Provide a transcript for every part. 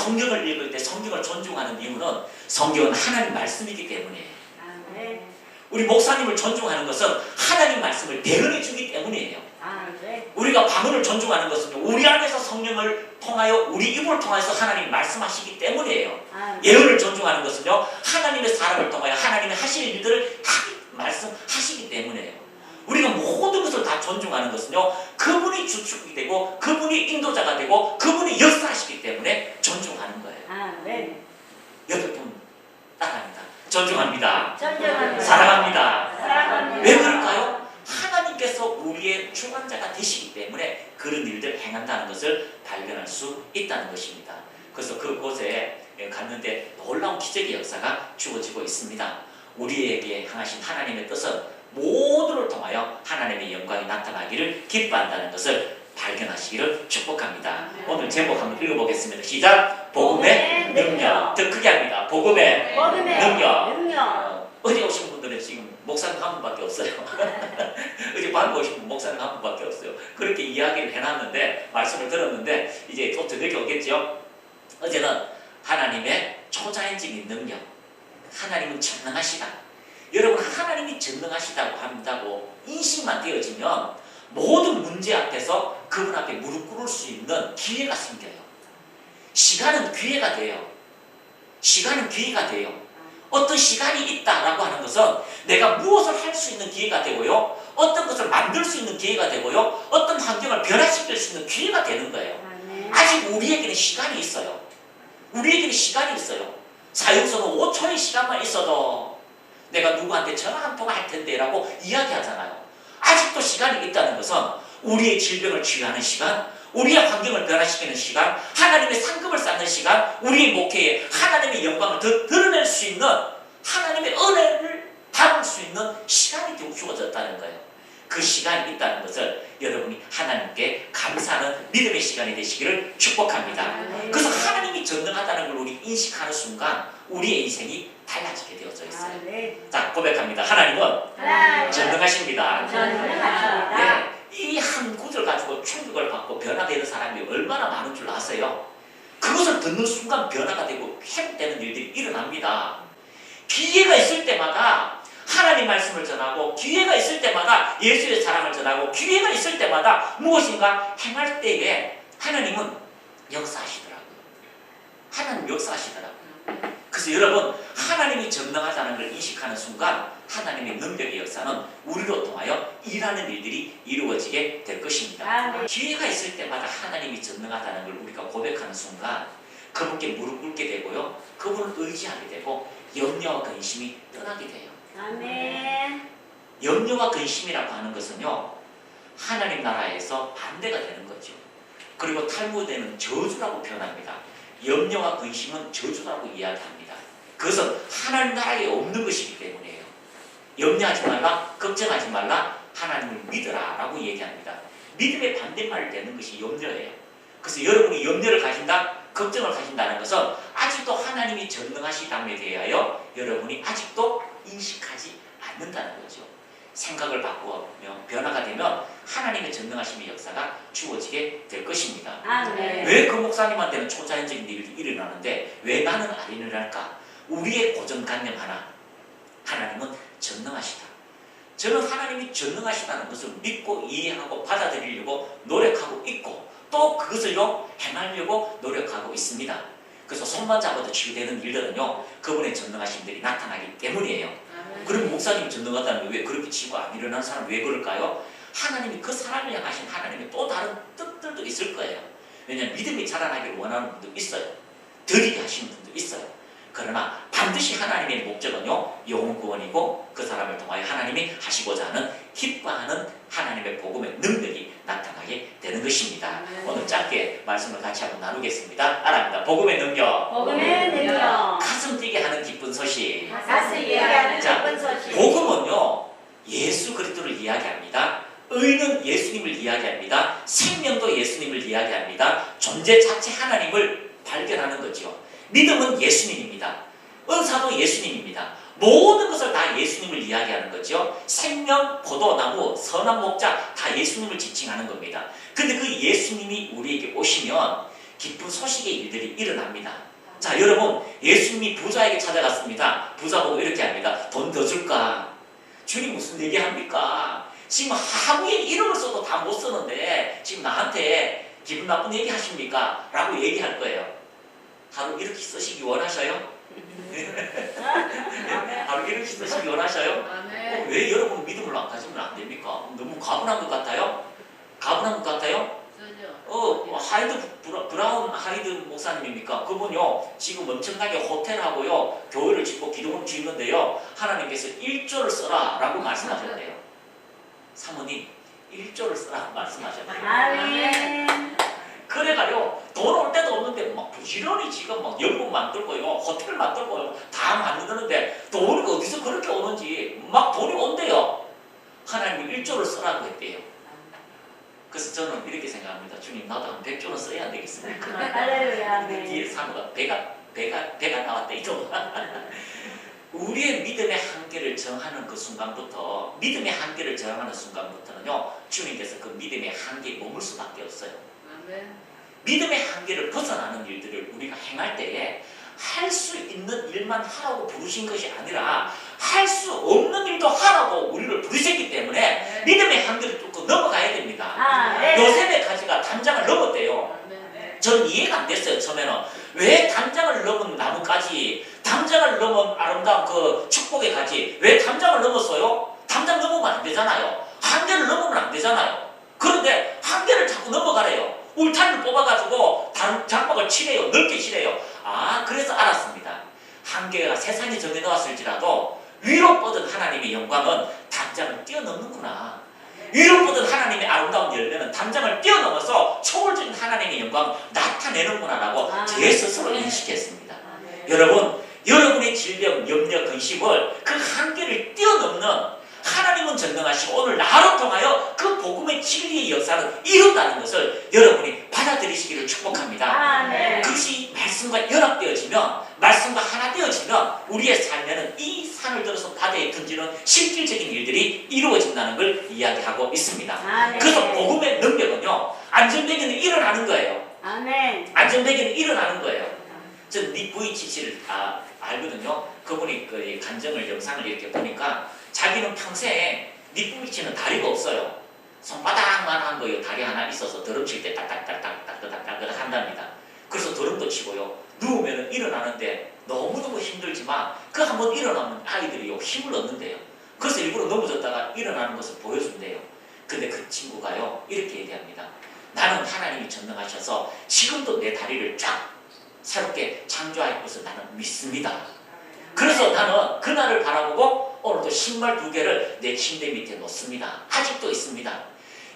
성경을 읽을 때 성경을 존중하는 이유는 성경은 하나님 말씀이기 때문에 우리 목사님을 존중하는 것은 하나님 말씀을 대언해 주기 때문이에요. 우리가 방언을 존중하는 것은 우리 안에서 성령을 통하여 우리 입을 통해서 하나님이 말씀하시기 때문이에요. 예언을 존중하는 것은요 하나님의 사람을 통하여 하나님이 하실 일들을 다 말씀하시기 때문이에요. 우리가 모든 것을 다 존중하는 것은요 그분이 주축이 되고 그분이 인도자가 되고 그분이 역사하시기 때문에 존중하는 거예요. 여덟 분 따라합니다. 존중합니다. 사랑합니다. 왜 그럴까요? 하나님께서 우리의 주관자가 되시기 때문에 그런 일들을 행한다는 것을 발견할 수 있다는 것입니다. 그래서 그곳에 갔는데 놀라운 기적의 역사가 주어지고 있습니다. 우리에게 향하신 하나님의 뜻은 모두를 통하여 하나님의 영광이 나타나기를 기뻐한다는 것을 발견하시기를 축복합니다. 오늘 제목 한번 읽어보겠습니다. 시작! 복음의 능력. 더 크게 합니다. 복음의 능력. 어제 오신 분들은 지금 목사님 한 분밖에 없어요. 어제 밤에 오신 분 목사님 한 분밖에 없어요. 그렇게 이야기를 해놨는데 말씀을 들었는데 이제 또 저녁에 오겠죠. 어제는 하나님의 초자연적인 능력. 하나님은 전능하시다. 여러분 하나님이 전능하시다고 한다고 인식만 되어지면 모든 문제 앞에서 그분 앞에 무릎 꿇을 수 있는 기회가 생겨요. 시간은 기회가 돼요. 시간은 기회가 돼요. 어떤 시간이 있다라고 하는 것은 내가 무엇을 할 수 있는 기회가 되고요. 어떤 것을 만들 수 있는 기회가 되고요. 어떤 환경을 변화시킬 수 있는 기회가 되는 거예요. 아직 우리에게는 시간이 있어요. 우리에게는 시간이 있어요. 사형서는 5초의 시간만 있어도 내가 누구한테 전화 한 통 할 텐데 라고 이야기하잖아요. 아직도 시간이 있다는 것은 우리의 질병을 치유하는 시간, 우리의 환경을 변화시키는 시간, 하나님의 상급을 쌓는 시간, 우리의 목회에 하나님의 영광을 더 드러낼 수 있는 하나님의 은혜를 담을 수 있는 시간이 주어졌다는 거예요. 그 시간이 있다는 것을 여러분이 하나님께 감사하는 믿음의 시간이 되시기를 축복합니다. 그래서 하나님이 전능하다는 걸 우리 인식하는 순간 우리의 인생이 달라지게 되어져 있어요. 자, 고백합니다. 하나님은 전능하십니다. 네, 이 한 구절 가지고 충격을 받고 변화되는 사람이 얼마나 많은 줄 아세요? 그것을 듣는 순간 변화가 되고 회복되는 일들이 일어납니다. 기회가 있을 때마다 하나님 말씀을 전하고 기회가 있을 때마다 예수의 사랑을 전하고 기회가 있을 때마다 무엇인가 행할 때에 하나님은 역사하시더라고요. 하나님 역사하시더라고요. 그래서 여러분 하나님이 전능하다는 걸 인식하는 순간 하나님의 능력의 역사는 우리로 통하여 일하는 일들이 이루어지게 될 것입니다. 기회가 있을 때마다 하나님이 전능하다는 걸 우리가 고백하는 순간 그분께 무릎 꿇게 되고요. 그분을 의지하게 되고 염려와 근심이 떠나게 돼요. 아멘. 염려와 근심이라고 하는 것은요 하나님 나라에서 반대가 되는 거죠. 그리고 탈무드에는 저주라고 표현합니다. 염려와 근심은 저주라고 이야기합니다. 그것은 하나님 나라에 없는 것이기 때문이에요. 염려하지 말라, 걱정하지 말라, 하나님을 믿어라 라고 얘기합니다. 믿음의 반대말이 되는 것이 염려예요. 그래서 여러분이 염려를 가진다, 걱정을 가진다는 것은 아직도 하나님이 전능하시다에 대하여 여러분이 아직도 인식하지 않는다는 거죠. 생각을 바꾸며 변화가 되면 하나님의 전능하심의 역사가 주어지게 될 것입니다. 왜 그 목사님한테는 초자연적인 일이 일어나는데 왜 나는 안 일어날까? 우리의 고정관념 하나, 하나님은 전능하시다. 저는 하나님이 전능하시다는 것을 믿고 이해하고 받아들이려고 노력하고 있고 또 그것을요 행하려고 노력하고 있습니다. 그래서 손만 잡아도 치유되는 일들은요 그분의 전능하심들이 나타나기 때문이에요. 그럼 목사님이 전능하다는 왜 그렇게 치고 안 일어나는 사람 왜 그럴까요? 하나님이 그 사람을 향하신 하나님의 또 다른 뜻들도 있을 거예요. 왜냐하면 믿음이 자라나기를 원하는 분도 있어요. 드리게 하시는 분도 있어요. 그러나 반드시 하나님의 목적은요 영혼 구원이고 그 사람을 통하여 하나님이 하시고자 하는 기뻐하는 하나님의 복음의 능력이 나타나게 되는 것입니다. 오늘 짧게 말씀을 같이 한번 나누겠습니다. 따라합니다. 복음의 능력. 가슴 뛰게 하는 기쁜 소식. 복음은요 예수 그리스도를 이야기합니다. 의는 예수님을 이야기합니다. 생명도 예수님을 이야기합니다. 존재 자체 하나님을 발견하는 거죠. 믿음은 예수님입니다. 은사도 예수님입니다. 모든 것을 다 예수님을 이야기하는 거죠. 생명, 포도나무, 선한 목자 다 예수님을 지칭하는 겁니다. 근데 그 예수님이 우리에게 오시면 기쁜 소식의 일들이 일어납니다. 자, 여러분, 예수님이 부자에게 찾아갔습니다. 부자 보고 이렇게 합니다. 돈 더 줄까? 주님 무슨 얘기합니까? 지금 하루에 1억을 써도 다 못 쓰는데 지금 나한테 기분 나쁜 얘기 하십니까? 라고 얘기할 거예요. 하루 이렇게 쓰시기 원하셔요? 하루 이렇게 쓰시기 원하셔요? 왜 여러분 믿음을 안 가지면 안 됩니까? 너무 가분한 것 같아요? 가분한 것 같아요? 브라운 하이드 목사님입니까? 그분요, 지금 엄청나게 호텔하고요, 교회를 짓고 기둥을 짓는데요, 하나님께서 1조를 써라 라고 말씀하셨대요. 사모님, 1조를 쓰라 말씀하셨대요. 아멘. 그래가요, 돈 올 때도 없는데 막 부지런히 지금 막 연금 만들고요, 호텔 만들고요, 다 만드는데 돈이 어디서 그렇게 오는지 막 돈이 온대요. 하나님이 1조를 쓰라고 했대요. 그래서 저는 이렇게 생각합니다. 주님, 나도 한 100조는 써야 되겠습니까? 할렐루야. 뒤에 사모가 배가 나왔대, 이쪽. 우리의 믿음의 한계를 정하는 그 순간부터, 믿음의 한계를 정하는 순간부터는요, 주님께서 그 믿음의 한계에 머물 수밖에 없어요. 믿음의 한계를 벗어나는 일들을 우리가 행할 때에 할 수 있는 일만 하라고 부르신 것이 아니라 할 수 없는 일도 하라고 우리를 부르셨기 때문에 믿음의 한계를 뚫고 넘어가야 됩니다. 요셉의 가지가 담장을 넘었대요. 저는 이해가 안 됐어요. 처음에는 왜 담장을 넘은 나무까지, 담장을 넘은 아름다운 그 축복의 가지, 왜 담장을 넘었어요? 담장 넘으면 안 되잖아요. 한계를 넘으면 안 되잖아요. 그런데 한계를 자꾸 넘어가래요. 울타리를 뽑아가지고 장막을 치래요. 넓게 치래요. 아, 그래서 알았습니다. 한계가 세상에 정해놓았을지라도 위로 뻗은 하나님의 영광은 담장을 뛰어넘는구나. 위로 뻗은 하나님의 아름다운 열매는 담장을 뛰어넘어서 초월적인 하나님의 영광을 나타내는구나라고 제 스스로 인식했습니다. 여러분, 여러분의 질병, 염려, 근심을 그 한계를 뛰어넘는 하나님은 전능하시고 오늘 나로 통하여 그 복음의 진리의 역사를 이룬다는 것을 여러분이 받아들이시기를 축복합니다. 그것이 말씀과 연합되어지면, 말씀과 하나 되어지면 우리의 삶에는 이 산을 들어서 바다에 던지는 실질적인 일들이 이루어진다는 걸 이야기하고 있습니다. 그래서 복음의 능력은요, 안전되기는 일어나는 거예요. 안전되기는 일어나는 거예요. 전 닉 부이치치를 알거든요. 그분이 그 간증을 영상을 이렇게 보니까 자기는 평생 닉 부이치는 다리가 없어요. 손바닥만 한 거예요. 다리 하나 있어서 드럼 칠 때 딱딱딱딱딱딱딱 한답니다. 그래서 드럼도 치고요. 누우면 일어나는데 너무너무 힘들지만 그 한번 일어나면 아이들이요 힘을 얻는데요. 그래서 일부러 넘어졌다가 일어나는 것을 보여준대요. 근데 그 친구가요 이렇게 얘기합니다. 나는 하나님이 전능하셔서 지금도 내 다리를 쫙 새롭게 창조할 것을 나는 믿습니다. 그래서 나는 그날을 바라보고 오늘도 신발 2개를 내 침대 밑에 놓습니다. 아직도 있습니다.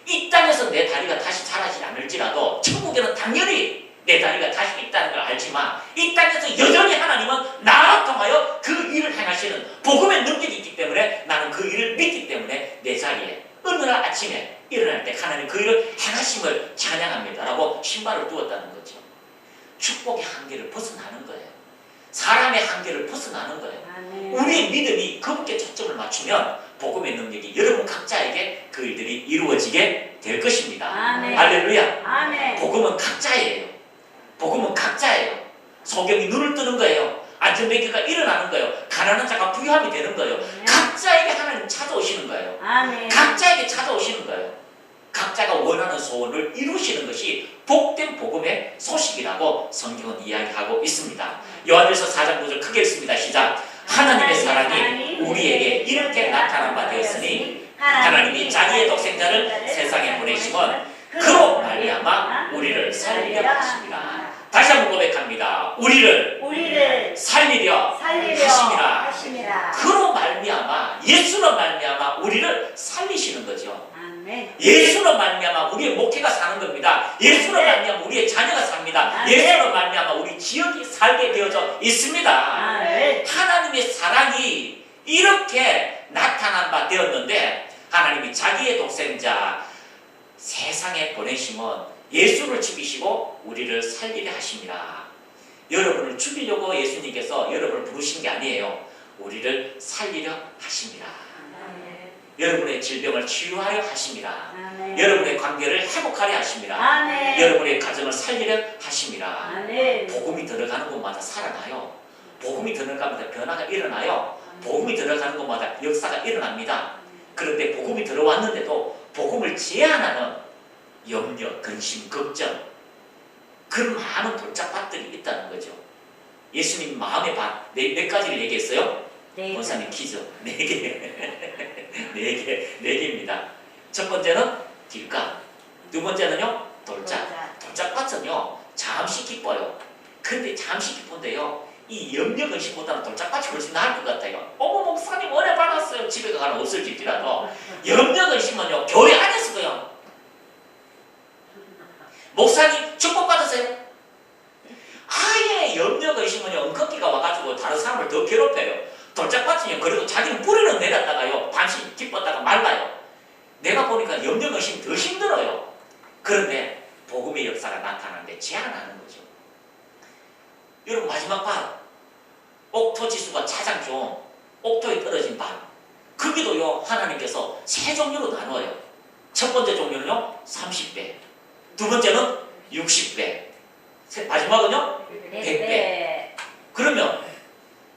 이 땅에서 내 다리가 다시 자라지 않을지라도 천국에는 당연히 내 다리가 다시 있다는 걸 알지만 이 땅에서 여전히 하나님은 나를 통하여 그 일을 행하시는 복음의 능력이 있기 때문에 나는 그 일을 믿기 때문에 내 자리에 어느 날 아침에 일어날 때 하나님 그 일을 행하심을 찬양합니다 라고 신발을 두었다는 거죠. 축복의 한계를 벗어나는 거예요. 사람의 한계를 벗어나는 거예요. 우리의 믿음이 그분께 초점을 맞추면 복음의 능력이 여러분 각자에게 그 일들이 이루어지게 될 것입니다. 할렐루야. 복음은 각자예요. 복음은 각자예요. 소경이 눈을 뜨는 거예요. 안전뱅이가 일어나는 거예요. 가난한 자가 부유함이 되는 거예요. 각자에게 하나님 찾아오시는 거예요. 각자에게 찾아오시는 거예요. 각자가 원하는 소원을 이루시는 것이 복된 복음의 소식이라고 성경은 이야기하고 있습니다. 요한일서 4장 9절 크게 읽습니다. 시작. 하나님의 사랑이 우리에게 이렇게 나타난 바 되었으니 하나님이 자기의 독생자를 세상에 보내심은 그로 말미암아 우리를 살리려 하심이라. 다시 한번 고백합니다. 우리를 살리려 하심이라. 그로 말미암아, 예수로 말미암아 우리를 살리시는 거죠. 예수로 말미암아 우리의 목회가 사는 겁니다. 예수로 말미암아 우리의 자녀가 삽니다. 예수로 말미암아 우리 지역이 살게 되어져 있습니다. 하나님의 사랑이 이렇게 나타난 바 되었는데 하나님이 자기의 독생자 세상에 보내심은 예수를 죽이시고 우리를 살리려 하심이라. 여러분을 죽이려고 예수님께서 여러분을 부르신 게 아니에요. 우리를 살리려 하심이라. 여러분의 질병을 치유하려 하십니다. 아멘. 여러분의 관계를 회복하려 하십니다. 아멘. 여러분의 가정을 살리려 하십니다. 아멘. 복음이 들어가는 곳마다 살아나요. 복음이 들어가는 곳마다 변화가 일어나요. 복음이 들어가는 곳마다 역사가 일어납니다. 그런데 복음이 들어왔는데도 복음을 제한하는 염려, 근심, 걱정, 그런 많은 돌짝밭들이 있다는 거죠. 예수님 마음의 밭, 몇 가지를 얘기했어요? 네. 권사님 퀴즈 4개. 4개입니다. 첫 번째는 길가, 두 번째는요 돌짝. 돌짝밭은요 잠시 기뻐요. 근데 잠시 기쁜데요 이 염려 근심보다는 돌짝밭이 훨씬 나을 것 같아요. 어머 목사님 은혜 받았어요. 집에 가면 없을지라도 염려 근심은요 교회 안에서 그냥 목사님 축복받으세요. 아예 염려 근심은요 엉겁기가 와가지고 다른 사람을 더 괴롭혀요. 돌짝밭은요 그래도 자기는 뿌리는 내렸다가요 잠시 기뻤다가 말라요. 내가 보니까 염려 근심이 더 힘들어요. 그런데 복음의 역사가 나타나는데 제한하는 거죠. 여러분 마지막 밭 옥토 지수가 가장 좋은 옥토에 떨어진 밭, 거기도요 하나님께서 세 종류로 나눠요. 첫 번째 종류는요 30배, 두 번째는 60배, 마지막은요 100배. 그러면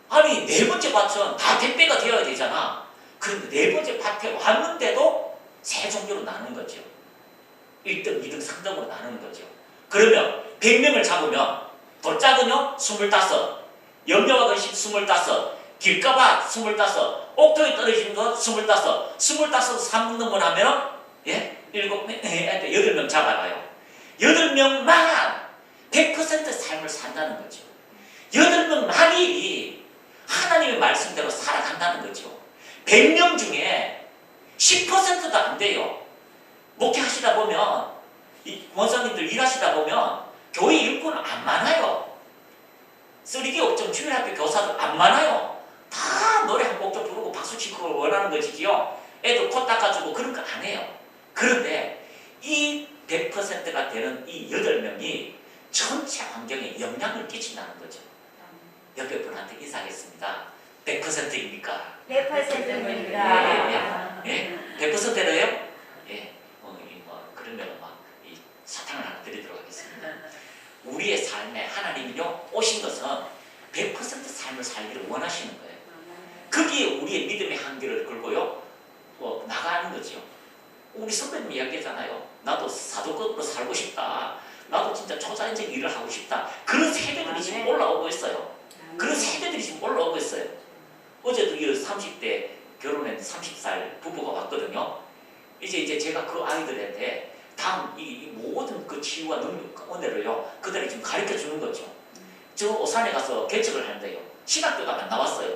아니 네 번째 밭은 다 100배가 되어야 되잖아. 그런데 네 번째 밭에 왔는데도 세 종류로 나누는 거죠. 1등, 2등, 3등으로 나누는 거죠. 그러면 100명을 잡으면 돌짝은요 25, 염려와 근심 25, 길가밭 25, 옥토에 떨어지는 거 25, 25을 3등분 하면 예? 8명 잡아가요. 8명만 100% 삶을 산다는 거죠. 8명만이 하나님의 말씀대로 살아간다는 거죠. 100명 중에 10%도 안 돼요. 목회하시다 보면 권사님들 일하시다 보면 교회 일꾼은 안 많아요. 쓰리기 옥정 주일학교 교사들 안 많아요. 다 노래 한 곡 좀 부르고 박수 치고 원하는 것이지요. 애들 코 닦아주고 그런 거 안 해요. 그런데 이 100%가 되는 이 8명이 전체 환경에 영향을 끼친다는 거죠. 옆에 분한테 인사하겠습니다. 100%입니까? 100%입니다. 예? 100%래요? 예. 그러면 이 사탕을 하나 드리도록 하겠습니다. 우리의 삶에 하나님이요 오신 것은 100% 삶을 살기를 원하시는 거예요. 거기에 우리의 믿음의 한계를 걸고요 나가는 거죠. 우리 선배님 이야기했잖아요. 나도 사도급으로 살고 싶다. 나도 진짜 초자연적 일을 하고 싶다. 그런 세대들이 지금 올라오고 있어요. 그런 세대들이 지금 올라오고 있어요. 어제도 이 30대 결혼한 30살 부부가 왔거든요. 이제 제가 그 아이들한테 다음 이 모든 그 치유와 능력, 은혜를요 그들에게 지금 가르쳐 주는 거죠. 저 오산에 가서 개척을 하는데요. 신학교가 안 나왔어요.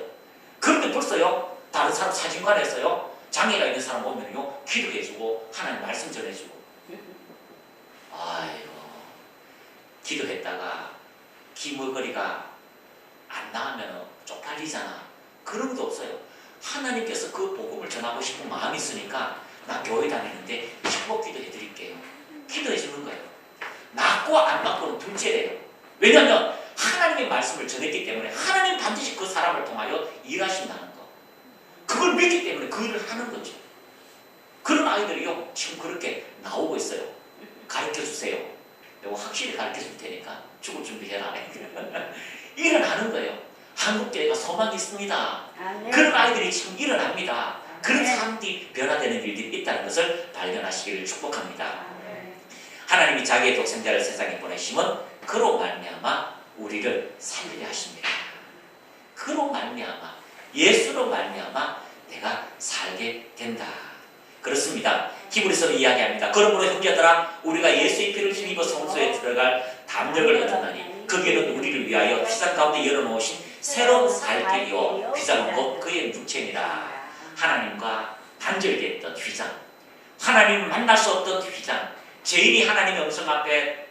그런데 벌써요 다른 사람 사진관에서요 장애가 있는 사람 오면요 기도해주고 하나님 말씀 전해주고. 아이고 기도했다가 기머거리가 안 나오면 쪽팔리잖아. 그런 것도 없어요. 하나님께서 그 복음을 전하고 싶은 마음이 있으니까 나 교회 다니는데 축복 기도해 드릴게요. 기도해 주는 거예요. 낫고 안 낫고는 둘째래요. 왜냐하면 하나님의 말씀을 전했기 때문에 하나님 반드시 그 사람을 통하여 일하신다는 거. 그걸 믿기 때문에 그 일을 하는 거죠. 그런 아이들이요 지금 그렇게 나오고 있어요. 가르쳐 주세요. 내가 확실히 가르쳐 줄 테니까 죽을 준비해라. 일어나는 거예요. 한국 교회가 소망이 있습니다. 그런 아이들이 지금 일어납니다. 그런 사람들이 변화되는 일들이 있다는 것을 발견하시기를 축복합니다. 하나님이 자기의 독생자를 세상에 보내심은 그로 말미암아 우리를 살리려 하십니다. 그로 말미암아 예수로 말미암아 내가 살게 된다. 그렇습니다. 히브리서는 이야기합니다. 그러므로 형제들아 우리가 예수의 피를 힘입어 성소에 들어갈 담력을 얻었나니 거기에는 우리를 위하여 휘장 가운데 열어놓으신 새로운 살 길이요 휘장은 곧 그의 육체니라. 하나님과 단절됐던 휘장, 하나님을 만날 수 없던 휘장, 죄인이 하나님의 음성 앞에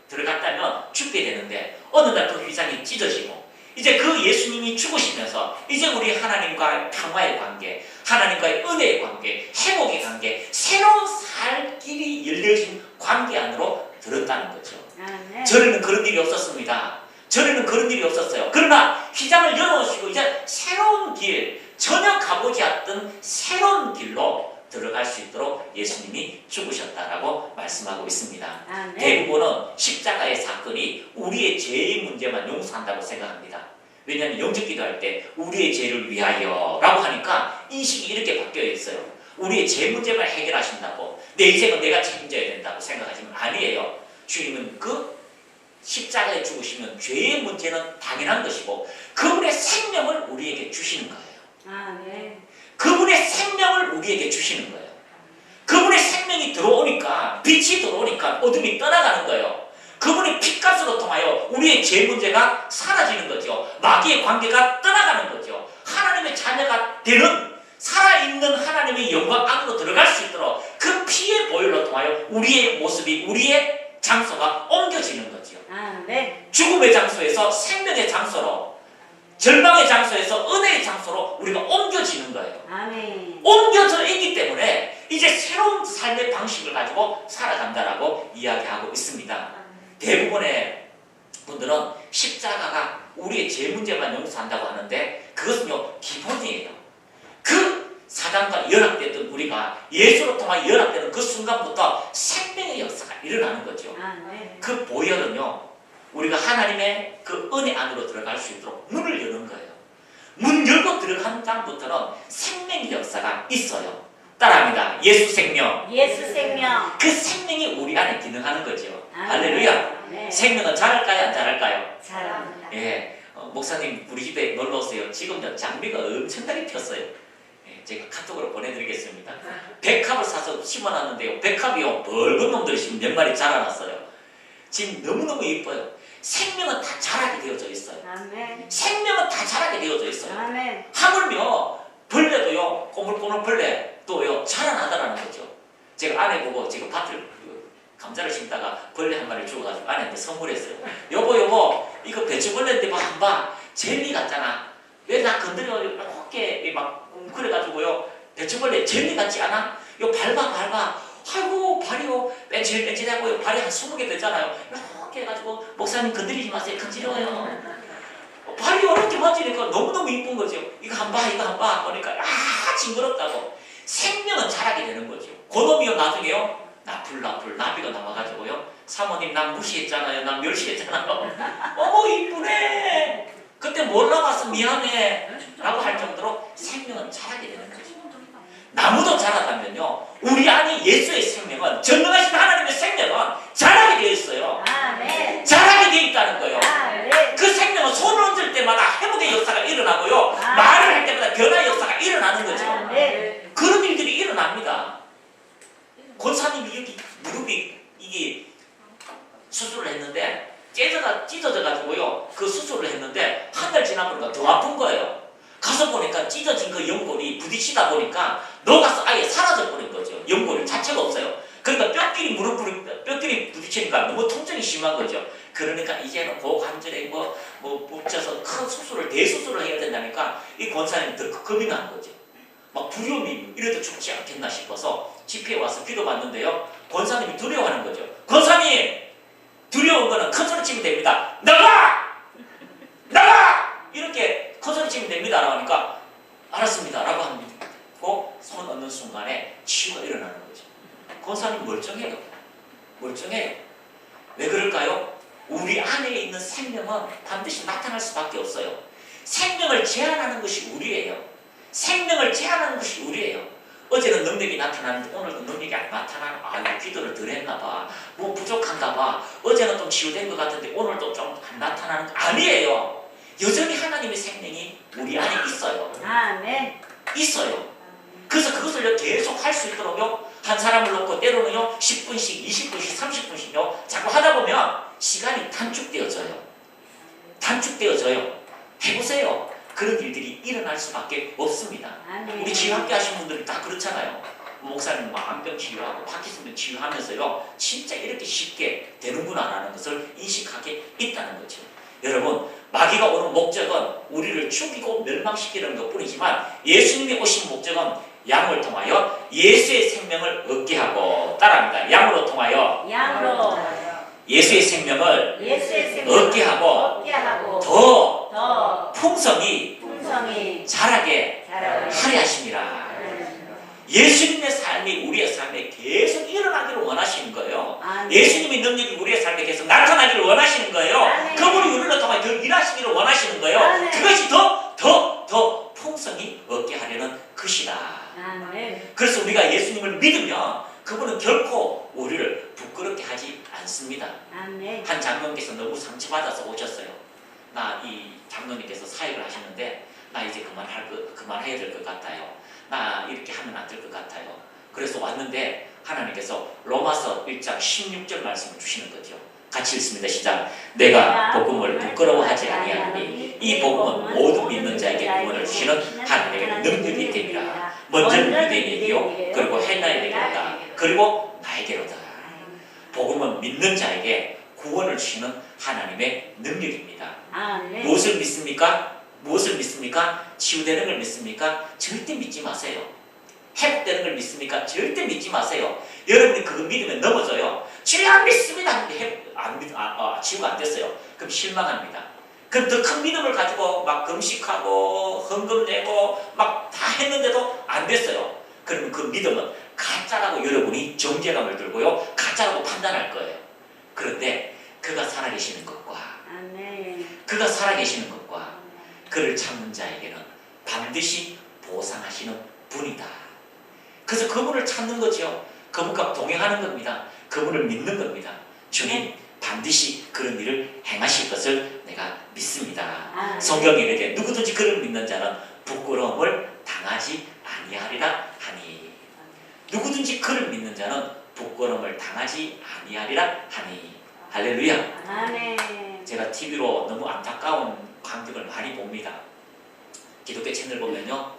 들어갔다면 죽게 되는데 어느 날 그 휘장이 찢어지고 이제 그 예수님이 죽으시면서 이제 우리 하나님과의 평화의 관계, 하나님과의 은혜의 관계, 회복의 관계, 새로운 살 길이 열려진 관계 안으로 들었다는 거죠. 전에는 그런 일이 없었습니다. 전에는 그런 일이 없었어요. 그러나 휘장을 열어오시고 이제 새로운 길, 전혀 가보지 않던 새로운 길로 들어갈 수 있도록 예수님이 죽으셨다라고 말씀하고 있습니다. 아멘. 대부분은 십자가의 사건이 우리의 죄의 문제만 용서한다고 생각합니다. 왜냐하면 영적 기도할 때 우리의 죄를 위하여 라고 하니까 인식이 이렇게 바뀌어 있어요. 우리의 죄 문제만 해결하신다고 내 인생은 내가 책임져야 된다고 생각하시면 아니에요. 주님은 그 십자가에 죽으시면 죄의 문제는 당연한 것이고 그분의 생명을 우리에게 주시는 거예요. 아멘. 그분의 생명을 우리에게 주시는 거예요. 그분의 생명이 들어오니까 빛이 들어오니까 어둠이 떠나가는 거예요. 그분의 피값으로 통하여 우리의 죄 문제가 사라지는 거죠. 마귀의 관계가 떠나가는 거죠. 하나님의 자녀가 되는 살아있는 하나님의 영광 안으로 들어갈 수 있도록 그 피의 보혈로 통하여 우리의 모습이 우리의 장소가 옮겨지는 거죠. 아멘. 죽음의 장소에서 생명의 장소로 절망의 장소에서 은혜의 장소로 우리가 옮겨지는 거예요. 아멘. 옮겨져 있기 때문에 이제 새로운 삶의 방식을 가지고 살아간다라고 이야기하고 있습니다. 대부분의 분들은 십자가가 우리의 죄 문제만 용서한다고 하는데 그것은요 기본이에요. 그 사단과 연합됐던 우리가 예수로 통해 연합되는 그 순간부터 생명의 역사가 일어나는 거죠. 아멘. 그 보혈은요 우리가 하나님의 그 은혜 안으로 들어갈 수 있도록 문을 여는 거예요. 문 열고 들어가는 다음부터는 생명의 역사가 있어요. 따라합니다. 예수 생명. 예수 생명. 그 생명이 우리 안에 기능하는 거죠. 아멘. 할렐루야. 네. 생명은 자랄까요? 안 자랄까요? 잘합니다. 예. 목사님 우리 집에 놀러 오세요. 지금요 장미가 엄청나게 폈어요. 예, 제가 카톡으로 보내드리겠습니다. 백합을 사서 심어놨는데요. 백합이요 붉은 놈들이 지금 몇 마리 자라났어요. 지금 너무너무 예뻐요. 생명은 다 자라게 되어져 있어요. 아멘. 생명은 다 자라게 되어져 있어요. 아멘. 하물며 벌레도요 꼬물꼬물 벌레 또요 자라나더라는 거죠. 제가 아내 보고 지금 밭을 감자를 심다가 벌레 한 마리를 주워가지고 아내한테 선물했어요. 여보 이거 배추벌레인데 봐 젤리 같잖아. 왜 나 건드려 이렇게 막 그래가지고요 배추벌레 젤리 같지 않아? 이거 밟아 아이고 발이요 뺀질뺀질하고요 발이 한 20개 됐잖아요. 이렇게 해가지고 목사님 건드리지 마세요 간지러워요. 발이 이렇게 만지니까 너무너무 이쁜 거죠. 이거 한번 봐 보니까 징그럽다고. 생명은 자라게 되는 거죠. 그놈이요 나중에요 나풀 나비가 나와가지고요 사모님 난 무시했잖아요 난 멸시했잖아요 어머 이쁘네 그때 몰라봐서 미안해 라고 할 정도로 생명은 자라게 되는 거죠. 나무도 자라다면요 우리 안에 예수의 생명은 전능하신 하나님의 생명은 자라게 되어 있어요. 아멘. 자라게 되어 있다는 거예요. 아멘. 그 생명은 손을 얹을 때마다 회복의 역사가 일어나고요 말을 할 때마다 변화의 역사가 일어나는 거죠. 아멘. 그런 일들이 일어납니다. 권사님이 여기 무릎이 이게 수술을 했는데 찢어져가지고요 그 수술을 했는데 한 달 지나보니까 더 아픈 거예요. 가서 보니까 찢어진 그 연골이 부딪히다 보니까 녹아서 아예 사라져 버린 거죠. 연골 자체가 없어요. 그러니까 뼈끼리 부딪히니까 너무 통증이 심한 거죠. 그러니까 이제는 그 관절에 뭐 붙여서 큰 수술을 대수술을 해야 된다니까 이 권사님이 더 겁이 난 거죠. 막 두려움이 이래도 죽지 않겠나 싶어서 집회에 와서 기도받는데요 권사님이 두려워하는 거죠. 권사님 두려운 거는 큰 소리 치면 됩니다. 나가! 이렇게 큰 소리 치면 됩니다 라고 하니까 알았습니다 라고 하고 손 얹는 순간에 치유가 일어나는 거죠. 권사님 멀쩡해요. 왜 그럴까요? 우리 안에 있는 생명은 반드시 나타날 수밖에 없어요. 생명을 제한하는 것이 우리예요. 어제는 능력이 나타나는데 오늘도 능력이 안 나타나는 기도를 덜 했나 봐. 뭐 부족한가 봐. 어제는 좀 치유된 것 같은데 오늘도 좀 안 나타나는 거 아니에요. 여전히 하나님의 생명이 우리 안에 있어요. 아멘. 있어요. 그래서 그것을 계속 할 수 있도록요 한 사람을 놓고 때로는요 10분씩 20분씩 30분씩요 자꾸 하다 보면 시간이 단축되어져요. 해보세요. 그런 일들이 일어날 수밖에 없습니다. 아멘. 우리 치유학교 하신 분들은 다 그렇잖아요. 목사님 암병 치유하고 파킨슨병 치유하면서요 진짜 이렇게 쉽게 되는구나라는 것을 인식하게 있다는 거죠. 여러분 마귀가 오는 목적은 우리를 죽이고 멸망시키는 것뿐이지만 예수님이 오신 목적은 양을 통하여 예수의 생명을 얻게 하고 따라합니다. 양으로 통하여 예수의 생명을 얻게 하고 더 풍성히 자라게 상처 받아서 오셨어요. 나 이 장로님께서 사역을 하시는데 나 이제 그만해야 될 것 같아요. 나 이렇게 하면 안 될 것 같아요. 그래서 왔는데 하나님께서 로마서 1장 16절 말씀을 주시는 거죠. 같이 읽습니다. 시작. 내가 복음을 부끄러워하지 아니하니 이 복음은 모든 믿는 자에게 구원을 주시는 하나님의 능력이 됨이라. 먼저 유대인에게요, 그리고 헬라인에게로다, 그리고 나에게로다. 복음은 믿는 자에게 구원을 주시는 하나님의 능력입니다. 무엇을 믿습니까? 무엇을 믿습니까? 치유되는 걸 믿습니까? 절대 믿지 마세요. 회복되는 걸 믿습니까? 절대 믿지 마세요. 여러분이 그거 믿으면 넘어져요. 치유 안 믿습니다. 근데 치유가 안 됐어요. 그럼 실망합니다. 그럼 더 큰 믿음을 가지고 막 금식하고 헌금 내고 막 다 했는데도 안 됐어요. 그러면 그 믿음은 가짜라고 여러분이 정죄감을 들고요, 가짜라고 판단할 거예요. 그런데 그가 살아계시는 것과 그가 살아계시는 것과 그를 찾는 자에게는 반드시 보상하시는 분이다. 그래서 그분을 찾는 거죠. 그분과 동행하는 겁니다. 그분을 믿는 겁니다. 주님 반드시 그런 일을 행하실 것을 내가 믿습니다. 성경에 이르되 누구든지 그를 믿는 자는 부끄러움을 당하지 아니하리라 하니. 누구든지 그를 믿는 자는 부끄러움을 당하지 아니하리라 하니. 할렐루야. 제가 TV로 너무 안타까운 광경을 많이 봅니다. 기독교 채널 보면요,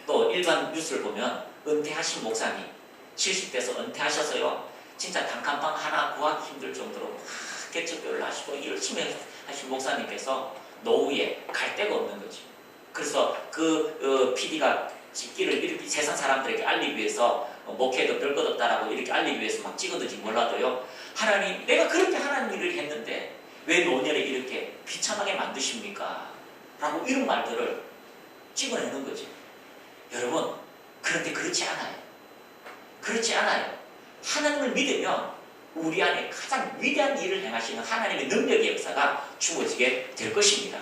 또 일반 뉴스를 보면 은퇴하신 목사님 70대에서 은퇴하셔서요, 진짜 단칸방 하나 구하기 힘들 정도로 막 개척교회를 하시고 열심히 하신 목사님께서 노후에 갈 데가 없는 거죠. 그래서 그 PD가 찍기를 이렇게 세상 사람들에게 알리기 위해서 목회도 별것 없다라고 이렇게 알리기 위해서 막 찍어든지 몰라도요, 하나님, 내가 그렇게 하나님 일을 했는데 왜 노년에 이렇게 비참하게 만드십니까? 라고 이런 말들을 찍어내는 거죠. 여러분, 그런데 그렇지 않아요. 그렇지 않아요. 하나님을 믿으면 우리 안에 가장 위대한 일을 행하시는 하나님의 능력의 역사가 주어지게 될 것입니다.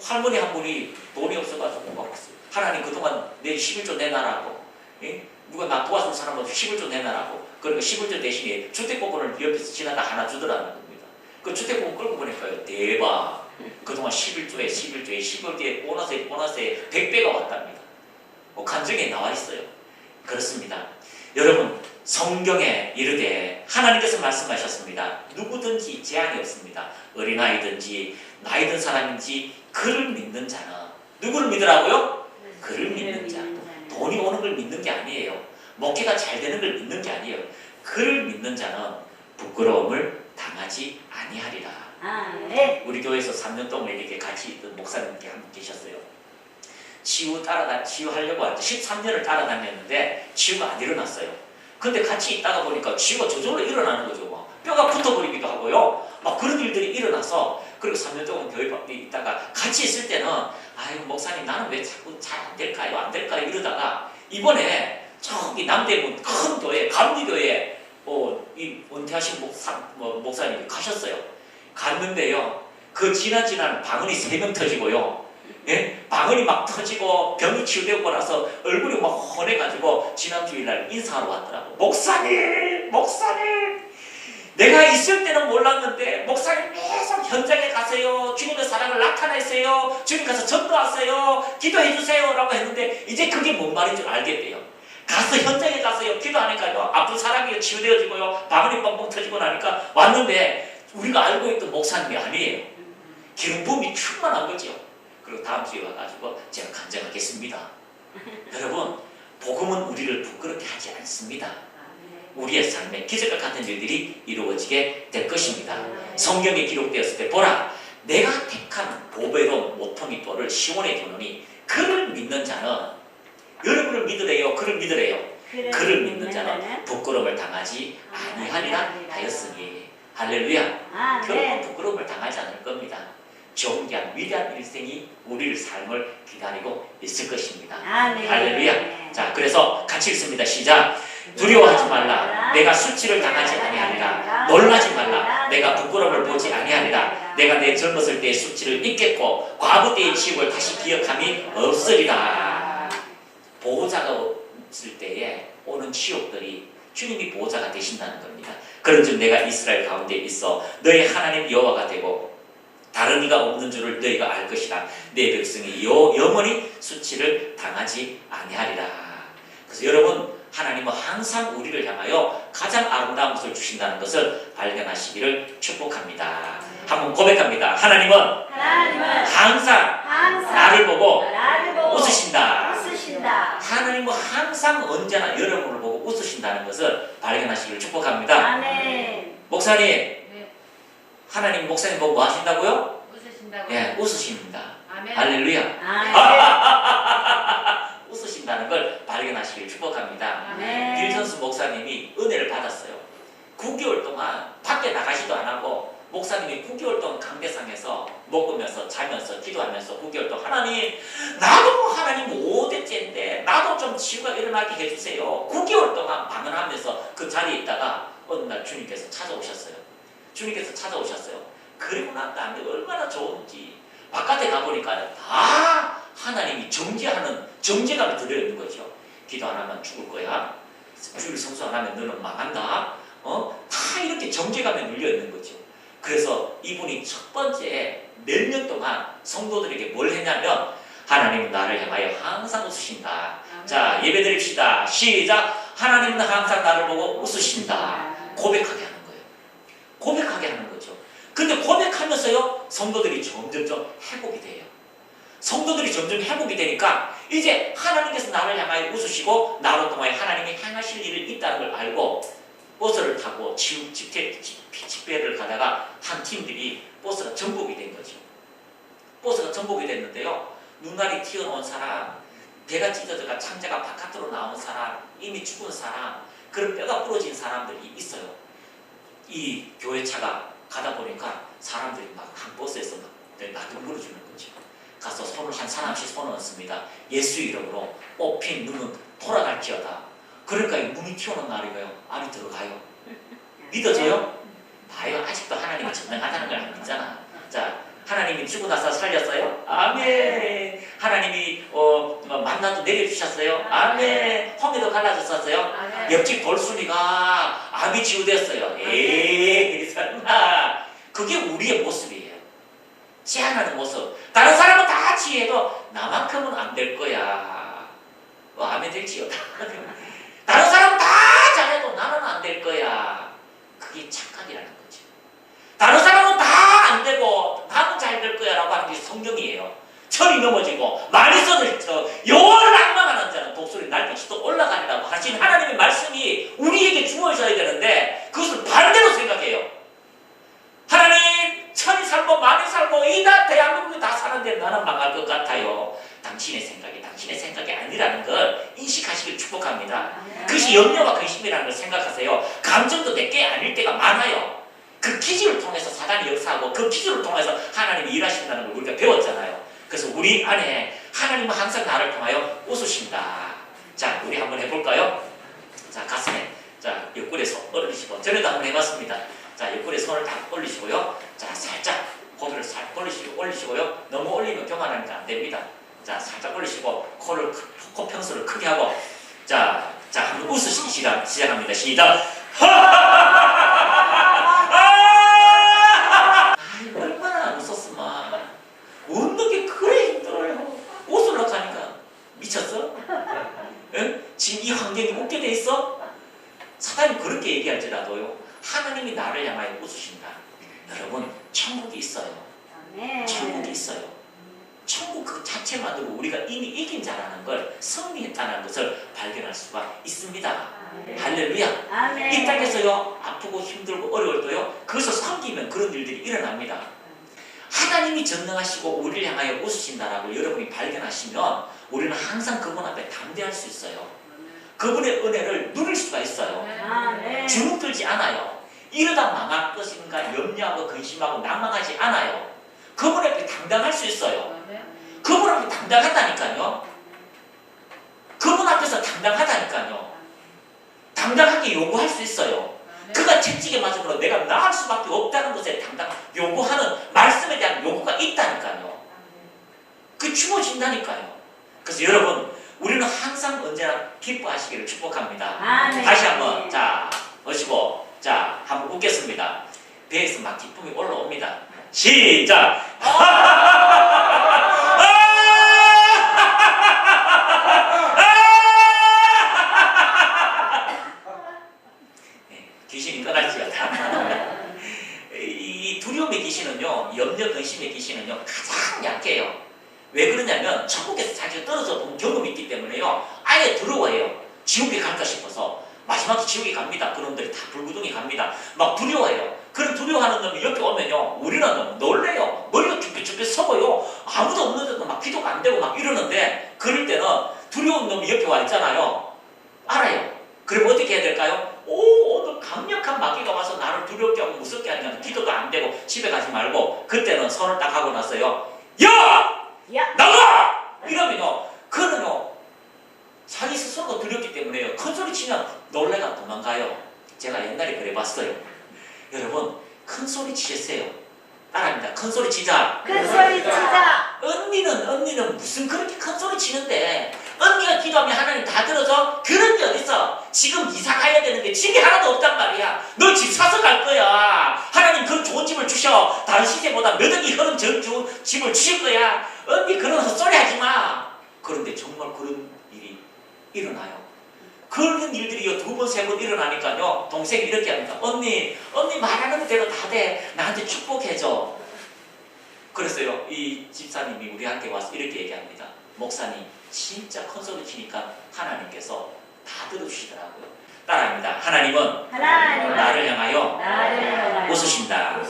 할머니 한 분이 돈이 없어가지고 막 하나님 그동안 내 11조 내놔라고, 예? 누가 나 도와준 사람한테 11조 내놔라고, 그러니까 11조 대신에 주택복권을 옆에서 지나다 하나 주더라는 겁니다. 그 주택복권 끌고 보니까요, 대박, 그동안 11조에 보너스에 100배가 왔답니다. 간증에 나와 있어요. 그렇습니다. 여러분, 성경에 이르되 하나님께서 말씀하셨습니다. 누구든지 제한이 없습니다. 어린아이든지 나이 든 사람인지 그를 믿는 자는, 누구를 믿으라고요? 그를 믿는 자. 돈이 오는 걸 믿는 게 아니에요. 목회가 잘 되는 걸 믿는 게 아니에요. 그를 믿는 자는 부끄러움을 당하지 아니하리라. 우리 교회에서 3년 동안 이렇게 같이 있던 목사님께 한 분 계셨어요. 치유하려고 할 때 13년을 따라다녔는데 치유가 안 일어났어요. 근데 같이 있다가 보니까 치유가 저절로 일어나는 거죠. 뼈가 붙어버리기도 하고요, 막 그런 일들이 일어나서, 그리고 3년 동안 교회 밖에 있다가 같이 있을 때는 아이고 목사님 나는 왜 자꾸 잘 안 될까요 이러다가 이번에 저기 남대문 큰 교회, 감리교회 이 은퇴하신 목사님이 가셨어요. 갔는데요, 그 지난 방언이 3명 터지고요, 예? 방언이 막 터지고 병이 치유되고 나서 얼굴이 막 헌해가지고 지난 주일날 인사하러 왔더라고. 목사님 내가 있을 때는 몰랐는데 목사님 계속 현장에 가세요, 주님의 사랑을 나타내세요, 주님 가서 전도하세요, 기도해 주세요 라고 했는데 이제 그게 뭔 말인 줄 알겠대요. 가서 현장에 가서요, 기도하니까요, 아픈 사람이 치유되어지고요, 방언이 뻥뻥 터지고 나니까 왔는데 우리가 알고 있던 목사님이 아니에요. 기름 부음이 충만한 거죠. 그리고 다음 주에 와가지고 제가 간증하겠습니다. 여러분, 복음은 우리를 부끄럽게 하지 않습니다. 우리의 삶에 기적과 같은 일들이 이루어지게 될 것입니다. 성경에 기록되었을 때 보라, 내가 택한 보배로운 모퉁이 돌을 시온에 두노니 그를 믿는 자는, 여러분을 믿으래요, 그를 믿으래요, 그를 믿는 자는 부끄러움을 당하지 아니하리라 하였으니. 할렐루야. 결코 부끄러움을 당하지 않을 겁니다. 존귀한 위대한 일생이 우리를 삶을 기다리고 있을 것입니다. 할렐루야. 자, 그래서 같이 읽습니다. 시작. 두려워하지 말라. 내가 수치를 당하지 아니하리라. 놀라지 말라. 내가 부끄러움을 보지 아니하리라. 내가 내 젊었을 때의 수치를 잊겠고 과부 때의 치욕을 다시 기억함이 없으리라. 보호자가 없을 때에 오는 치욕들이 주님이 보호자가 되신다는 겁니다. 그런즉 내가 이스라엘 가운데 있어 너희 하나님 여호와가 되고 다른 이가 없는 줄을 너희가 알 것이라. 내 백성이 영원히 수치를 당하지 아니하리라. 그래서 여러분, 하나님은 항상 우리를 향하여 가장 아름다운 것을 주신다는 것을 발견하시기를 축복합니다. 한번 고백합니다. 하나님은 항상 나를 보고 웃으신다. 하나님은 항상 언제나 여러분을 보고 웃으신다는 것을 발견하시기를 축복합니다. 아멘. 목사님, 네. 하나님 목사님 보고 뭐 하신다고요? 웃으신다고요? 예, 웃으십니다. 아멘. 할렐루야. 아멘. 웃으신다는 걸 발견하시기를 축복합니다. 아멘. 빌전스 목사님이 은혜를 받았어요. 9개월 동안 밖에 나가지도 안 하고 목사님이 9개월 동안 강대상에서 먹으면서 자면서 기도하면서 9개월 동안 하나님, 나도 하나님 5대째인데 나도 좀 치유가 일어나게 해주세요. 9개월 동안 방언하면서 그 자리에 있다가 어느 날 주님께서 찾아오셨어요. 주님께서 찾아오셨어요. 그리고 난 다음에 얼마나 좋은지 바깥에 가보니까 다 하나님이 정죄감이 들어있는 거죠. 기도 안 하면 죽을 거야. 주일 성수 안 하면 너는 망한다. 다 이렇게 정죄감에 눌려있는 거죠. 그래서 이분이 첫 번째 몇 년 동안 성도들에게 뭘 했냐면 하나님은 나를 향하여 항상 웃으신다. 자, 예배 드립시다. 시작. 하나님은 항상 나를 보고 웃으신다. 고백하게 하는 거예요. 고백하게 하는 거죠. 근데 고백하면서요, 성도들이 점점점 회복이 돼요. 성도들이 점점 회복이 되니까 이제 하나님께서 나를 향하여 웃으시고 나로 통하여 하나님이 행하실 일이 있다는 걸 알고 버스를 타고 집회를 가다가 한 팀들이 버스가 전복이 된 거죠. 버스가 전복이 됐는데요, 눈알이 튀어나온 사람, 배가 찢어져가 창자가 바깥으로 나온 사람, 이미 죽은 사람, 그런 뼈가 부러진 사람들이 있어요. 이 교회 차가 가다 보니까 사람들이 막 한 버스에서 막 나도 물어주는 거죠. 가서 손을 한 사람씩 손을 얹습니다. 예수 이름으로 뽑힌 눈은 돌아갈지어다. 그러니까 눈이 튀어나온 날이고요, 알이 들어가요. 믿어져요? 봐요. 아직도 하나님이 전능하다는 걸 안 믿잖아. 자, 하나님이 죽고 나서 살렸어요? 아멘. 하나님이 만나도 내려주셨어요? 아멘. 홍해도 갈라졌었어요? 아멘. 옆집 돌순이가 암이 치유됐어요. 에이, 설마. 그게 우리의 모습이에요. 제안하는 모습. 다른 사람은 다 치유해도 나만큼은 안 될 거야. 아멘 될지어다. 다른 사람은 다 잘해도 나는 안 될 거야. 그게 착각이라는 거죠. 다른 사람은 다 안 되고 나는 잘 될 거야 라고 하는 게 성경이에요. 철이 넘어지고 마리선을 영원을 악망하는 자는 독수리 날개치도 올라가리라고 하신 하나님의 말씀이 우리에게 주어져야 되는데 그것을 반대로 생각해요. 하나님, 천이 살고 만이 살고 이 다 대한민국이 다 사는데 나는 망할 것 같아요. 당신의 생각이 아니라는 걸 인식하시길 축복합니다. 그것이 염려와 근심이라는 걸 생각하세요. 감정도 내게 아닐 때가 많아요. 그 기준을 통해서 사단이 역사하고 그 기준을 통해서 하나님이 일하신다는 걸 우리가 배웠잖아요. 그래서 우리 안에 하나님은 항상 나를 통하여 웃으신다. 자, 우리 한번 해볼까요? 자, 가슴에, 자, 옆구리에 손 올리시고, 전에도 한번 해봤습니다. 자, 옆구리에 손을 딱 올리시고요. 자, 살짝 고개를 살짝 올리시고요. 너무 올리면 교만하니까 안 됩니다. 자, 살짝 올리시고 코 평수를 크게 하고, 자, 한번 웃으시기 시작합니다. 시작. 얼마나 안 웃었으면 웃는 게 그래 힘들어요. 웃으려고 하니까 미쳤어? 응? 지금 이 환경이 웃게 돼 있어? 사단이 그렇게 얘기할지라도요, 하나님이 나를 향하여 웃으신다. 여러분, 천국이 있어요. 아멘. 천국이 있어요. 천국 그 자체만으로 우리가 이미 이긴 자라는 걸, 승리했다는 것을 발견할 수가 있습니다. 아멘. 할렐루야. 아멘. 이 땅에서요, 아프고 힘들고 어려울 때요, 그것을 섬기면 그런 일들이 일어납니다. 하나님이 전능하시고 우리를 향하여 웃으신다라고 여러분이 발견하시면 우리는 항상 그분 앞에 담대할 수 있어요. 그분의 은혜를 누릴 수가 있어요. 아멘. 주눅들지 않아요. 이러다 망할 것인가 염려하고 근심하고 낭망하지 않아요. 그분 앞에 당당할 수 있어요. 그분 앞에 당당하다니까요. 그분 앞에서 당당하다니까요. 당당하게 요구할 수 있어요. 그가 채찍에 맞음으로 내가 나을 수밖에 없다는 것에 요구하는 말씀에 대한 요구가 있다니까요. 그 주어진다니까요. 그래서 여러분, 우리는 항상 언제나 기뻐하시기를 축복합니다. 아멘. 다시 한번, 자, 보시고, 자, 한번 웃겠습니다. 배에서 막 기쁨이 올라옵니다. 시작! 귀신이 떠날지어다. 이 두려움의 귀신은요, 염려 근심의 귀신은요 가장 약해요. 왜 그러냐면 천국에서 자기가 떨어져 본 경험이 있기 때문에요 아예 두려워해요. 지옥에 갈까 싶어서. 마지막에 지옥에 갑니다. 그놈들이 다 불구덩이 갑니다. 막 두려워해요. 그런 두려워하는 놈이 옆에 오면요 우리는 놀래요. 머리가 쭈뼛쭈뼛 서고요 아무도 없는데도 막 기도가 안 되고 막 이러는데, 그럴 때는 두려운 놈이 옆에 와 있잖아요. 알아요. 그럼 어떻게 해야 될까요? 오늘 강력한 마귀가 와서 나를 두렵게 하고 무섭게 하니까 기도도 안 되고 집에 가지 말고, 그때는 손을 딱 하고 나서요, 야! 나가! 이러면요 그는요 자기 스스로가 두렵기 때문에요 큰 소리 치면 놀래가 도망가요. 제가 옛날에 그래봤어요. 여러분 큰 소리 치셨어요. 따라합니다. 큰 소리 치자. 큰 소리 치자. 언니는 무슨 그렇게 큰 소리 치는데, 언니가 기도하면 하나님 다 들어줘? 그런 게 어딨어. 지금 이사 가야 되는데 집이 하나도 없단 말이야. 너 집 사서 갈 거야. 하나님 그런 좋은 집을 주셔. 다른 시대보다 몇 억이 흐른 집을 주실 거야. 언니 그런 헛소리 하지 마. 그런데 정말 그런 일이 일어나요. 그런 일들이 두 번, 세 번 일어나니까요 동생이 이렇게 합니다. 언니 말하는 대로 다 돼. 나한테 축복해줘. 그랬어요. 이 집사님이 우리한테 와서 이렇게 얘기합니다. 목사님 진짜 큰 소리 치니까 하나님께서 다 들어주시더라고요. 따라합니다. 하나님은 나를 향하여 웃으신다.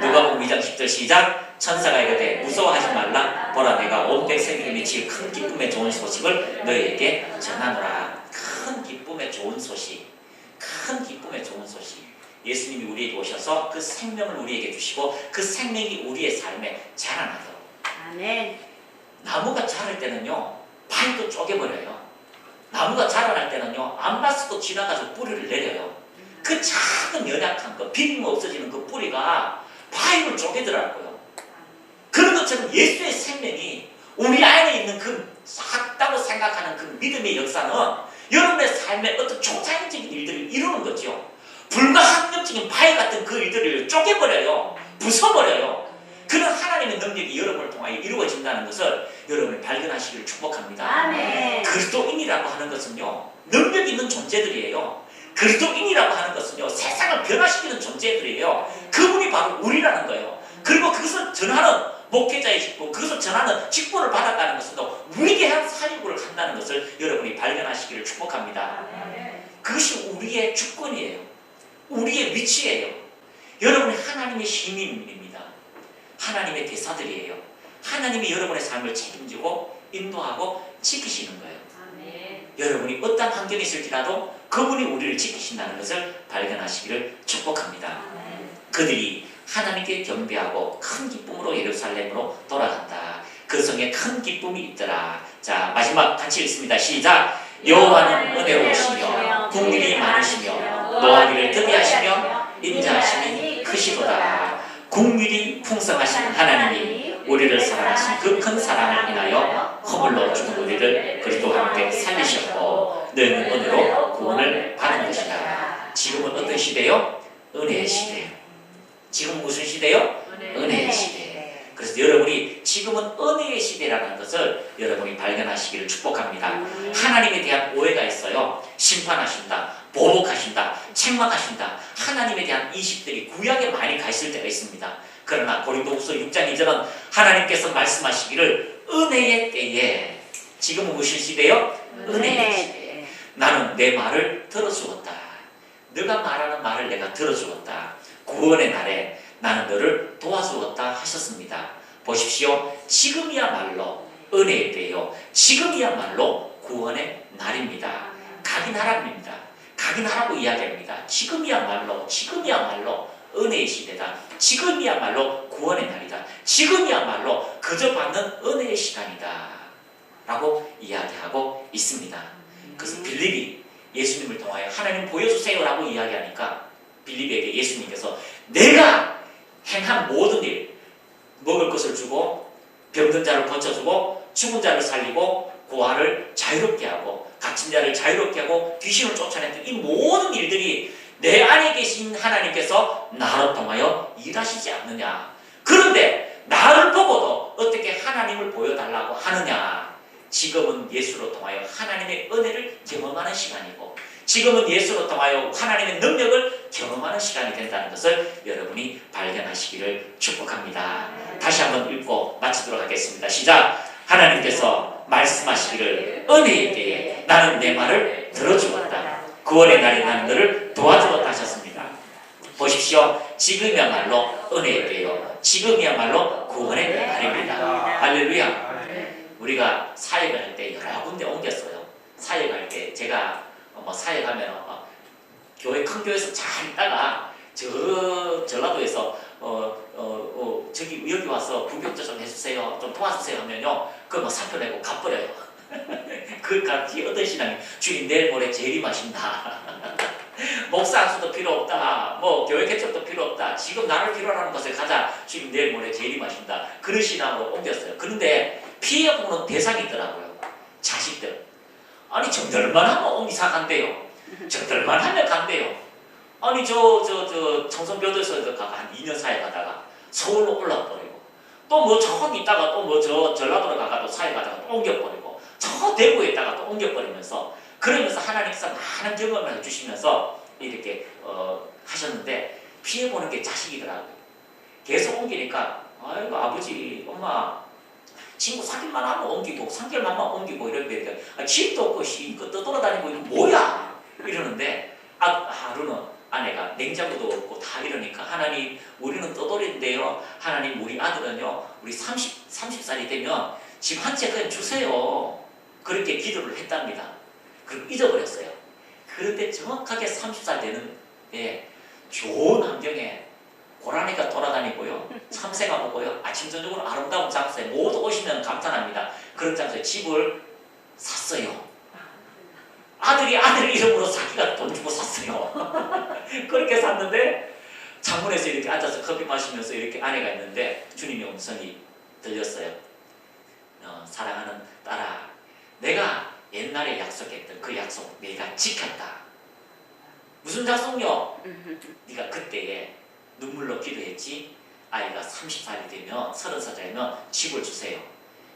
누가복음 2장 10절 시작. 천사가 이르되 무서워하지 말라. 보라 내가 온 백성에게 미칠 큰 기쁨의 좋은 소식을 너희에게 전하노라. 큰 기쁨의 좋은 소식. 큰 기쁨의 좋은 소식. 예수님이 우리에게 오셔서 그 생명을 우리에게 주시고 그 생명이 우리의 삶에 자라나도록. 아멘. 나무가 자랄 때는요 파이도 쪼개버려요. 나무가 자라날 때는요 암바스도 지나가서 뿌리를 내려요. 그 작은 연약한 거 비림 없어지는 그 뿌리가 파이를 쪼개더라고요. 그런 것처럼 예수의 생명이 우리 안에 있는 그 작다고 생각하는 그 믿음의 역사는 여러분의 삶에 어떤 총차적인 일들을 이루는 거죠. 불가항력적인 파이 같은 그 일들을 쪼개버려요. 부숴버려요. 그런 하나님의 능력이 여러분을 통하여 이루어진다는 것을 여러분이 발견하시기를 축복합니다. 아멘. 그리스도인이라고 하는 것은요 능력 있는 존재들이에요. 그리스도인이라고 하는 것은요 세상을 변화시키는 존재들이에요. 그분이 바로 우리라는 거예요. 그리고 그것을 전하는 목회자의 직분, 그것을 전하는 직분을 받았다는 것은 또 위대한 사역을 한다는 것을 여러분이 발견하시기를 축복합니다. 그것이 우리의 주권이에요. 우리의 위치예요. 여러분이 하나님의 시민입니다. 하나님의 대사들이에요. 하나님이 여러분의 삶을 책임지고 인도하고 지키시는 거예요. 여러분이 어떤 환경에 있을지라도 그분이 우리를 지키신다는 것을 발견하시기를 축복합니다. 그들이 하나님께 경배하고 큰 기쁨으로 예루살렘으로 돌아간다. 그 성에 큰 기쁨이 있더라. 자, 마지막 같이 읽습니다. 시작. 여호와는 은혜로우시며 국률이 많으시며 노하기를 더디하시며 인자하심이 크시도다. 국률이 풍성하신 하나님이 우리를 사랑하신 그 큰 사랑을 인하여 허물로 죽은 우리를 그리스도와 함께 살리셨고 너희는 은혜로 구원을 받은 것이다. 지금은 어떤 시대요? 은혜의 시대예요. 지금 무슨 시대요? 은혜의 시대. 그래서 여러분이 지금은 은혜의 시대라는 것을 여러분이 발견하시기를 축복합니다. 하나님에 대한 오해가 있어요. 심판하신다, 보복하신다, 책망하신다. 하나님에 대한 인식들이 구약에 많이 가 있을 때가 있습니다. 그러나 고린도후서 6장 2절은 하나님께서 말씀하시기를 은혜의 때에, 지금은 무슨 시대요? 은혜의 시대에 나는 내 말을 들어주었다. 네가 말하는 말을 내가 들어주었다. 구원의 날에 나는 너를 도와주었다 하셨습니다. 보십시오. 지금이야말로 은혜의 때요. 지금이야말로 구원의 날입니다. 각인하랍니다. 각인하라고 이야기합니다. 지금이야말로 은혜의 시대다. 지금이야말로 구원의 날이다. 지금이야말로 그저 받는 은혜의 시간이다. 라고 이야기하고 있습니다. 그래서 빌립이 예수님을 통하여 하나님 보여주세요 라고 이야기하니까 빌립에게 예수님께서 내가 행한 모든 일, 먹을 것을 주고 병든 자를 고쳐주고 죽은 자를 살리고 고아를 자유롭게 하고 갇힌 자를 자유롭게 하고 귀신을 쫓아냈던 이 모든 일들이 내 안에 계신 하나님께서 나를 통하여 일하시지 않느냐. 그런데 나를 보고 하느냐? 지금은 예수로 통하여 하나님의 은혜를 경험하는 시간이고 지금은 예수로 통하여 하나님의 능력을 경험하는 시간이 된다는 것을 여러분이 발견하시기를 축복합니다. 다시 한번 읽고 마치도록 하겠습니다. 시작! 하나님께서 말씀하시기를 은혜의 때에 나는 내 말을 들어주었다. 구원의 날에 나는 너를 도와주었다 하셨습니다. 보십시오. 지금이야말로 은혜의 때요. 지금이야말로 구원의 날입니다. 할렐루야. 우리가 사역을 할 때 여러 군데 옮겼어요. 사역할 때 제가 사역하면 교회 큰 교회에서 잘 있다가 저 전라도에서 저기 여기 와서 부교자 좀 해주세요, 좀 도와주세요 하면요, 그거 사표 내고 갚버려요. 그 같이 어떤 신앙이 주님 내일 모레 재림하신다. 목사 안수도 필요 없다. 뭐 교회 개척도 필요 없다. 지금 나를 필요로 하는 것을 가자. 주님 내일 모레 재림하신다. 그런 신앙으로 옮겼어요. 그런데 피해 보는 대상이 있더라고요. 자식들. 아니 저들만 하면 이사 간대요. 저들만 하면 간대요. 아니 저 청송교도소에서 한 2년 사역하다가 서울로 올라버리고 또 뭐 저기 있다가 또 뭐 저 전라도로 가가 또 사역하다가 또 옮겨버리고 저 대구에 있다가 또 옮겨버리면서 그러면서 하나님께서 많은 경험을 해주시면서 이렇게 하셨는데 피해보는 게 자식이더라고요. 계속 옮기니까 아이고 아버지 엄마 친구 사귈만 하면 옮기고 3개월만 옮기고 이러니까 집도 없고 이거 떠돌아다니고 이거 뭐야 이러는데 하루는 아내가 냉장고도 없고 다 이러니까 하나님 우리는 떠돌인데요. 하나님 우리 아들은요 우리 30살이 되면 집 한 채 그냥 주세요. 그렇게 기도를 했답니다. 그리고 잊어버렸어요. 그런데 정확하게 30살 되는 좋은 환경에 고라니가 돌아다니고요. 참새가 오고요. 아침 저녁으로 아름다운 장소에 모두 오시면 감탄합니다. 그런 장소에 집을 샀어요. 아들이 아들 이름으로 자기가 돈 주고 샀어요. 그렇게 샀는데 창문에서 이렇게 앉아서 커피 마시면서 이렇게 아내가 있는데 주님의 음성이 들렸어요. 사랑하는 딸아, 내가 옛날에 약속했던 그 약속 내가 지켰다. 무슨 약속요? 네가 그때에 눈물로 기도했지. 아이가 30살이 되면 30살 되면 집을 주세요.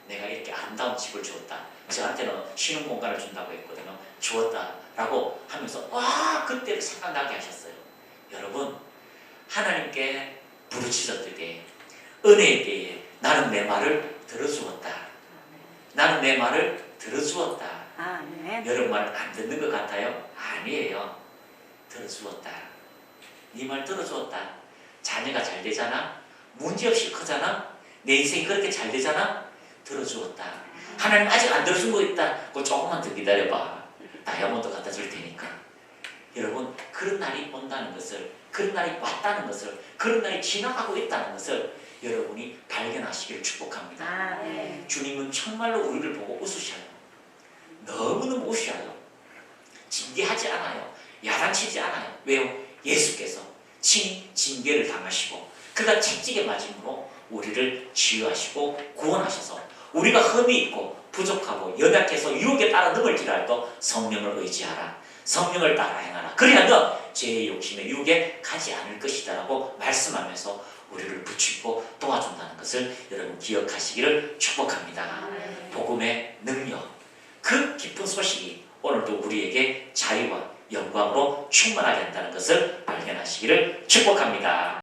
내가 이렇게 아름다운 집을 주었다. 저한테는 쉬는 공간을 준다고 했거든요. 주었다라고 하면서 와 그때를 생각나게 하셨어요. 여러분 하나님께 부르짖었을 때 은혜의 때에 나는 내 말을 들어주었다. 나는 내 말을 들어주었다. 여러분 말 안 듣는 것 같아요? 아니에요. 들어주었다. 네 말 들어주었다. 자녀가 잘 되잖아. 문제없이 크잖아. 내 인생이 그렇게 잘 되잖아. 들어주었다. 하나님 아직 안 들어준 거 있다. 그거 조금만 더 기다려봐. 다이아몬드 갖다 줄 테니까. 여러분 그런 날이 온다는 것을, 그런 날이 왔다는 것을, 그런 날이 지나가고 있다는 것을 여러분이 발견하시기를 축복합니다. 주님은 정말로 우리를 보고 웃으셔요. 너무너무 웃으셔요. 징계하지 않아요. 야단치지 않아요. 왜요? 예수께서 친히 징계를 당하시고 그가 채찍에 맞음으로 우리를 치유하시고 구원하셔서 우리가 흠이 있고 부족하고 연약해서 유혹에 따라 넘을지라도 성령을 의지하라. 성령을 따라 행하라. 그래야 너 죄의 욕심에 유혹에 가지 않을 것이다 라고 말씀하면서 우리를 붙이고 도와준다는 것을 여러분 기억하시기를 축복합니다. 복음의 능력, 그 기쁜 소식이 오늘도 우리에게 자유와 영광으로 충만하게 한다는 것을 발견하시기를 축복합니다.